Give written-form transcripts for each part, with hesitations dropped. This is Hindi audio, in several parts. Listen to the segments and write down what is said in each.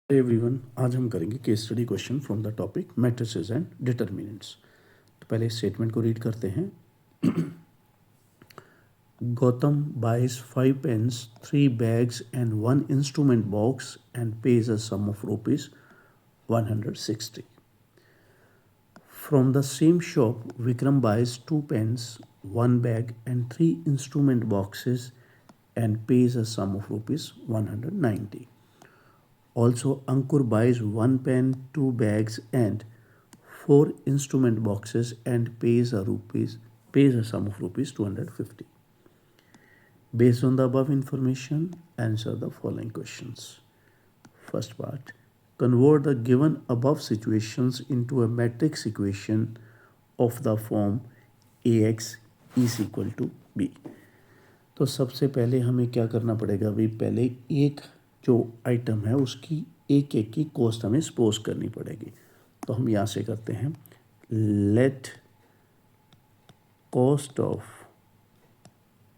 एवरीवन, आज हम करेंगे case study question from the topic matrices and determinants. तो पहले स्टेटमेंट को रीड करते हैं। Gautam buys 5 pens, 3 bags and 1 instrument box and pays a sum of rupees 160. From the same shop, Vikram buys 2 pens, 1 bag and 3 instrument boxes and pays a sum of rupees 190. Also, Ankur buys 1 pen, 2 bags and 4 instrument boxes and pays a sum of rupees 250. Based on the above information, answer the following questions. First part, convert the given above situations into a matrix equation of the form AX is equal to B. तो सबसे पहले हमें क्या करना पड़ेगा भाई, पहले एक जो आइटम है उसकी एक एक की कॉस्ट हमें सपोज करनी पड़ेगी। तो हम यहाँ से करते हैं, लेट कॉस्ट ऑफ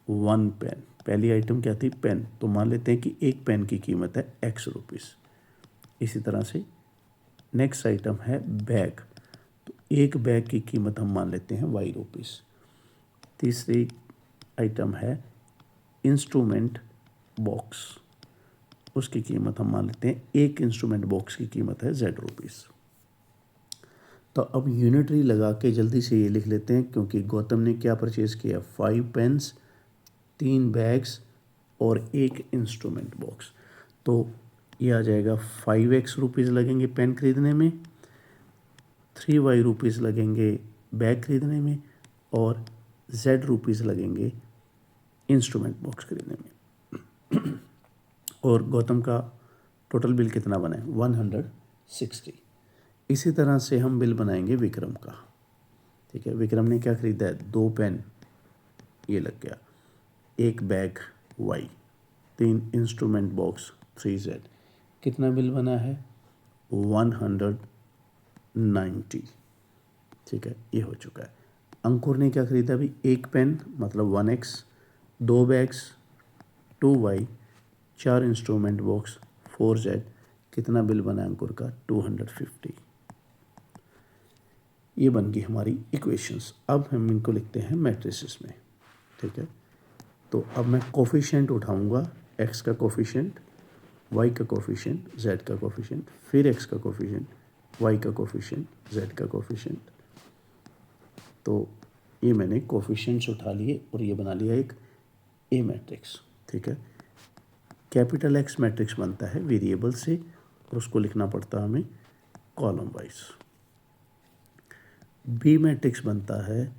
1 पेन। पहली आइटम क्या थी, पेन। तो मान लेते हैं कि एक पेन की कीमत है X रुपीज़। इसी तरह से नेक्स्ट आइटम है बैग। तो एक बैग की कीमत हम मान लेते हैं Y रुपीज़। तीसरी आइटम है इंस्ट्रूमेंट बॉक्स, उसकी कीमत हम मान लेते हैं, एक इंस्ट्रूमेंट बॉक्स की कीमत है Z रुपीज़। तो अब यूनिटरी लगा के जल्दी से ये लिख लेते हैं, क्योंकि गौतम ने क्या परचेज़ किया, 5 पेन्स, 3 बैग्स और एक इंस्ट्रूमेंट बॉक्स। तो ये आ जाएगा 5X रुपीज़ लगेंगे पेन खरीदने में, 3Y रुपीज़ लगेंगे बैग खरीदने में और Z रुपीज़ लगेंगे इंस्ट्रूमेंट बॉक्स खरीदने में। और गौतम का टोटल बिल कितना बना है, 160। इसी तरह से हम बिल बनाएंगे विक्रम का। ठीक है, विक्रम ने क्या खरीदा है, 2 पेन, ये लग गया, एक bag Y, 3 instrument box 3Z। कितना बिल बना है, 190। ठीक है, ये हो चुका है। अंकुर ने क्या खरीदा भी, एक पेन मतलब 1X, 2 bags 2Y, 4 instrument box 4Z। कितना बिल बना अंकुर का, 250। ये बन गई हमारी इक्वेशंस। अब हम इनको लिखते हैं मैट्रिसेस में। ठीक है, तो अब मैं कोफिशिएंट उठाऊंगा, X का कोफिशिएंट, Y का कोफिशिएंट, Z का कोफिशिएंट, फिर X का कोफिशिएंट, Y का कोफिशिएंट, Z का कोफिशिएंट। तो ये मैंने कोफिशिएंट्स उठा लिए और ये बना लिया एक A मैट्रिक्स। ठीक है, कैपिटल X मैट्रिक्स बनता है वेरिएबल से और उसको लिखना पड़ता है हमें कॉलम वाइज। B मैट्रिक्स बनता है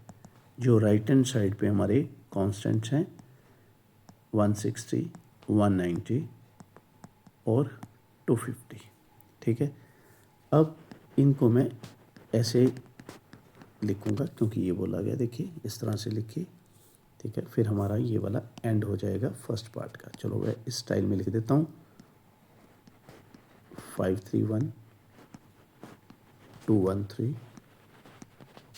जो राइट हैंड साइड पे हमारे कांस्टेंट्स हैं, 160, 190 और 250। ठीक है, अब इनको मैं ऐसे लिखूंगा क्योंकि ये बोला गया, देखिए इस तरह से लिखिए। ठीक है, फिर हमारा ये वाला एंड हो जाएगा फर्स्ट पार्ट का। चलो मैं इस स्टाइल में लिख देता हूँ, 531 213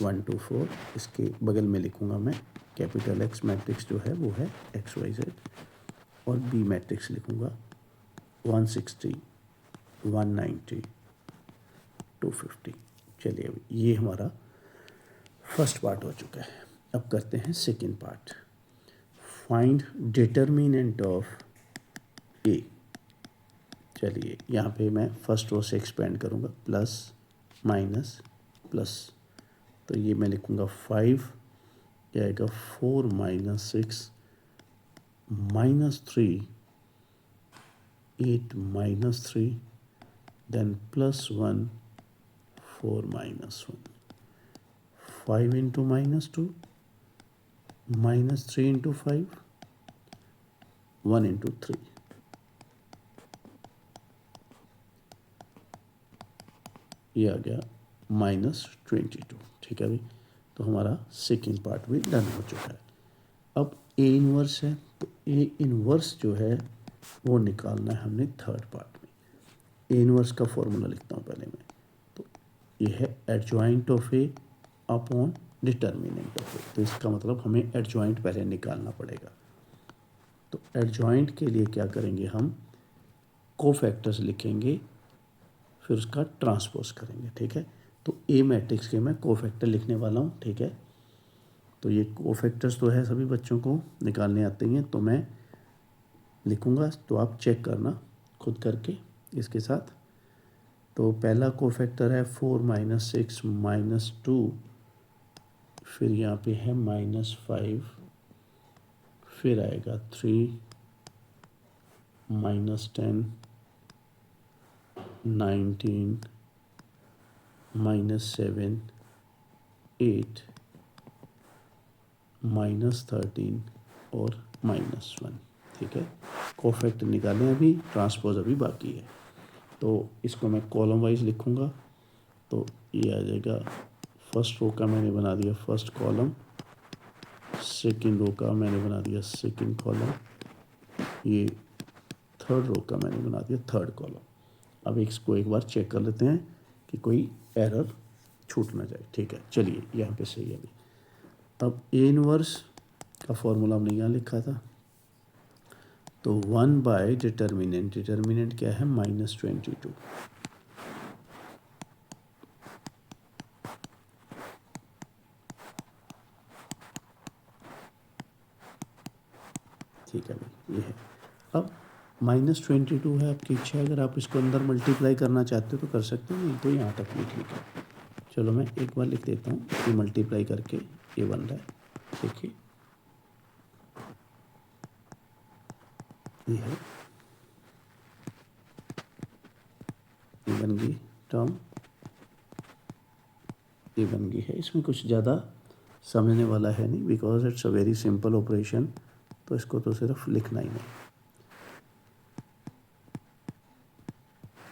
124। इसके बगल में लिखूंगा मैं कैपिटल X मैट्रिक्स जो है वो है XYZ, और B मैट्रिक्स लिखूंगा 160 190 250। चलिए, अब ये हमारा फर्स्ट पार्ट हो चुका है। अब करते हैं second part, find determinant of A। चलिए, यहाँ पे मैं फर्स्ट रो से एक्सपेंड करूँगा, प्लस माइनस प्लस। तो ये मैं लिखूँगा 5, ये आएगा 4 - 6 -3 8 -3 देन +1 4 -1 5 × -2 -3 × 5 1 × 3। ये आ गया -22। ठीक है भाई, तो हमारा सेकेंड पार्ट भी डन हो चुका है। अब A इनवर्स है, तो A इनवर्स जो है वो निकालना है हमने थर्ड पार्ट में। A इनवर्स का फॉर्मूला लिखता हूँ पहले मैं। तो ये है adjoint of A upon determinant of A। तो इसका मतलब हमें एडजॉइंट पहले निकालना पड़ेगा। तो एडजॉइंट के लिए क्या करेंगे, हम कोफैक्टर्स लिखेंगे फिर उसका ट्रांसपोज करेंगे, ठीक है। तो ए मैट्रिक्स के मैं कोफैक्टर लिखने वाला हूँ, ठीक है। तो ये कोफैक्टर्स तो है सभी बच्चों को निकालने आते हैं, तो मैं लिखूँगा, तो आप चेक करना खुद करके इसके साथ। तो पहला कोफैक्टर है 4 - 6 - 2, फिर यहाँ पे है -5, फिर आएगा 3 -10 19 -7 8 -13 और -1, ठीक है। कोफैक्टर निकालें, अभी ट्रांसपोज अभी बाकी है। तो इसको मैं कॉलम वाइज लिखूँगा, तो ये आ जाएगा, फर्स्ट रो का मैंने बना दिया फर्स्ट कॉलम, सेकंड रो का मैंने बना दिया सेकंड कॉलम, ये थर्ड रो का मैंने बना दिया थर्ड कॉलम। अब इसको एक बार चेक कर लेते हैं कि कोई एरर छूट ना जाए, ठीक है। चलिए यहाँ पे सही है अभी। अब ए इनवर्स का फॉर्मूला हमने यहाँ लिखा था, तो 1 / डिटर्मिनेंट, डिटर्मिनेंट क्या है -22, ठीक है भाई, ये है। अब -22 है, आपकी इच्छा है, अगर आप इसको अंदर मल्टीप्लाई करना चाहते हो तो कर सकते हो, नहीं तो यहाँ तक भी ठीक है। चलो मैं एक बार लिख देता हूँ, ये मल्टीप्लाई करके ये बन रहा है, देखिए ये है, ये बन गई टर्म, ये बन गई है। इसमें कुछ ज़्यादा समझने वाला है नहीं, because it's a very simple operation, तो इसको तो सिर्फ लिखना ही नहीं,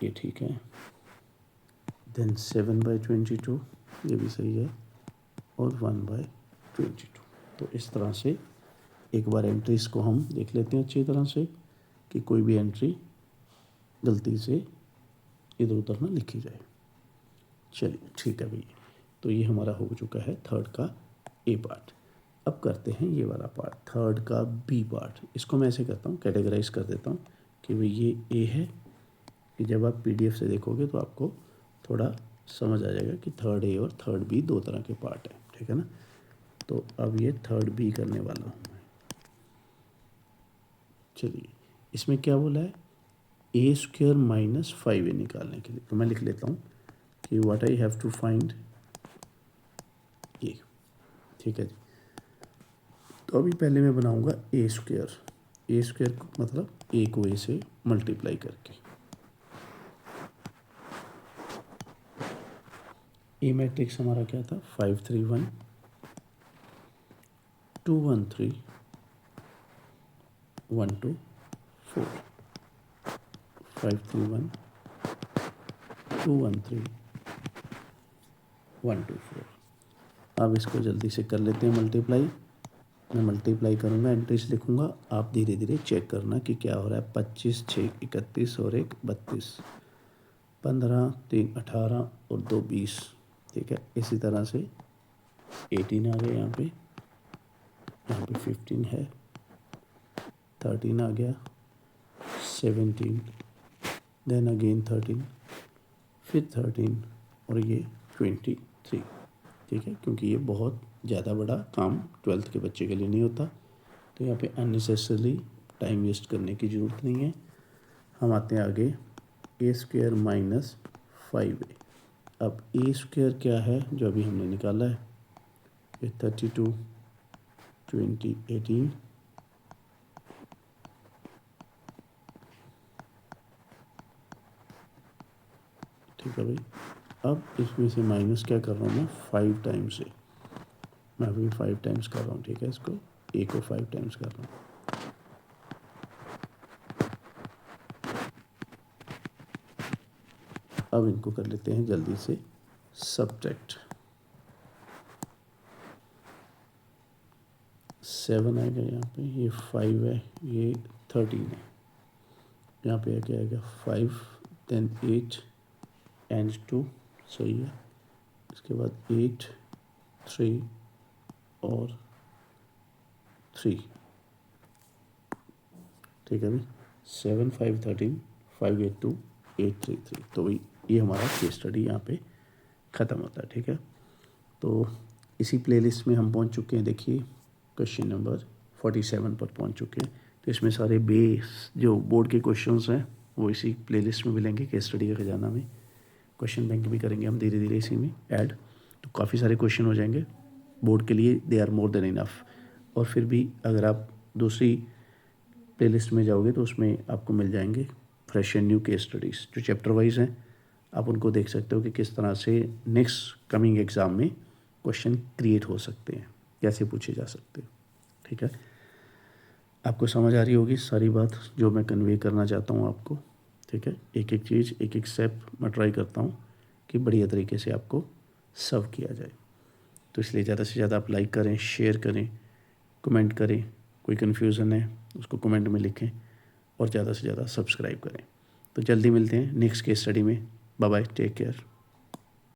ये ठीक है। देन 7/22, ये भी सही है, और 1/22। तो इस तरह से एक बार एंट्रीज को हम देख लेते हैं अच्छी तरह से, कि कोई भी एंट्री गलती से इधर उधर ना लिखी जाए। चलिए ठीक है भैया, तो ये हमारा हो चुका है थर्ड का ए पार्ट। अब करते हैं ये वाला पार्ट, थर्ड का बी पार्ट। इसको मैं ऐसे करता हूँ, कैटेगराइज कर देता हूँ कि भाई ये ए है, कि जब आप पीडीएफ से देखोगे तो आपको थोड़ा समझ आ जाएगा कि थर्ड ए और थर्ड बी दो तरह के पार्ट हैं, ठीक है ना। तो अब ये थर्ड बी करने वाला हूँ मैं। चलिए, इसमें क्या बोला है, A² - 5A निकालने के लिए, तो मैं लिख लेता हूँ कि what I have to find a, ठीक है जी। तो अभी पहले मैं बनाऊंगा A², A² मतलब ए को ए से मल्टीप्लाई करके। ए मैट्रिक्स हमारा क्या था, 5 3 1 2 1 3 1 2 4, 5 3 1 2 1 3 1 2 4। अब इसको जल्दी से कर लेते हैं मल्टीप्लाई। मैं मल्टीप्लाई करूँगा, एंट्रीज लिखूँगा, आप धीरे धीरे चेक करना कि क्या हो रहा है। 25 6 31 और 1 32, 15 3 18 और 2 20, ठीक है। इसी तरह से 18 आ गया यहाँ पे 15 है, 13 आ गया, 17, देन अगेन 13, फिर 13 और ये 23, ठीक है। क्योंकि ये बहुत ज़्यादा बड़ा काम 12th के बच्चे के लिए नहीं होता, तो यहाँ पे अननेसेसरली टाइम वेस्ट करने की ज़रूरत नहीं है। हम आते हैं आगे, A² - 5A। अब A² क्या है जो अभी हमने निकाला है, ये 32 20 18, ठीक है भाई। अब इसमें से माइनस क्या कर रहा हूँ मैं, 5 टाइम्स से, मैं अभी 5 टाइम्स कर रहा हूँ, ठीक है। इसको ए को 5 टाइम्स कर रहा हूँ। अब इनको कर लेते हैं जल्दी से सब्ट्रैक्ट। 7 आएगा यहाँ पे, ये 5 है, ये 13 है, यहाँ पे क्या आएगा 5 देन 8 एंड 2, सही है। इसके बाद 8 3 और 3, ठीक है भाई। 7 5 13 5 8 2 8 3 3, तो भाई ये हमारा केस स्टडी यहाँ पे ख़त्म होता है। ठीक है, तो इसी प्लेलिस्ट में हम पहुँच चुके हैं। देखिए क्वेश्चन नंबर 47 पर पहुँच चुके हैं। तो इसमें सारे बेस जो बोर्ड के क्वेश्चंस हैं वो इसी प्लेलिस्ट में मिलेंगे, केस स्टडी का खजाना में। क्वेश्चन बैंक भी करेंगे हम धीरे धीरे इसी में ऐड, तो काफ़ी सारे क्वेश्चन हो जाएंगे बोर्ड के लिए, they are more than enough. और फिर भी अगर आप दूसरी प्लेलिस्ट में जाओगे तो उसमें आपको मिल जाएंगे fresh and new case studies जो चैप्टर वाइज हैं। आप उनको देख सकते हो कि किस तरह से नेक्स्ट कमिंग एग्ज़ाम में क्वेश्चन क्रिएट हो सकते हैं, कैसे पूछे जा सकते हैं। ठीक है, आपको समझ आ रही होगी सारी बात जो मैं कन्वे करना चाहता हूँ आपको। ठीक है, एक एक चीज़, एक एक स्टेप मैं ट्राई करता हूँ कि बढ़िया तरीके से आपको सर्व किया जाए। तो इसलिए ज़्यादा से ज़्यादा आप लाइक करें, शेयर करें, कमेंट करें, कोई कन्फ्यूज़न है उसको कमेंट में लिखें, और ज़्यादा से ज़्यादा सब्सक्राइब करें। तो जल्दी मिलते हैं नेक्स्ट केस स्टडी में। Bye bye, take care.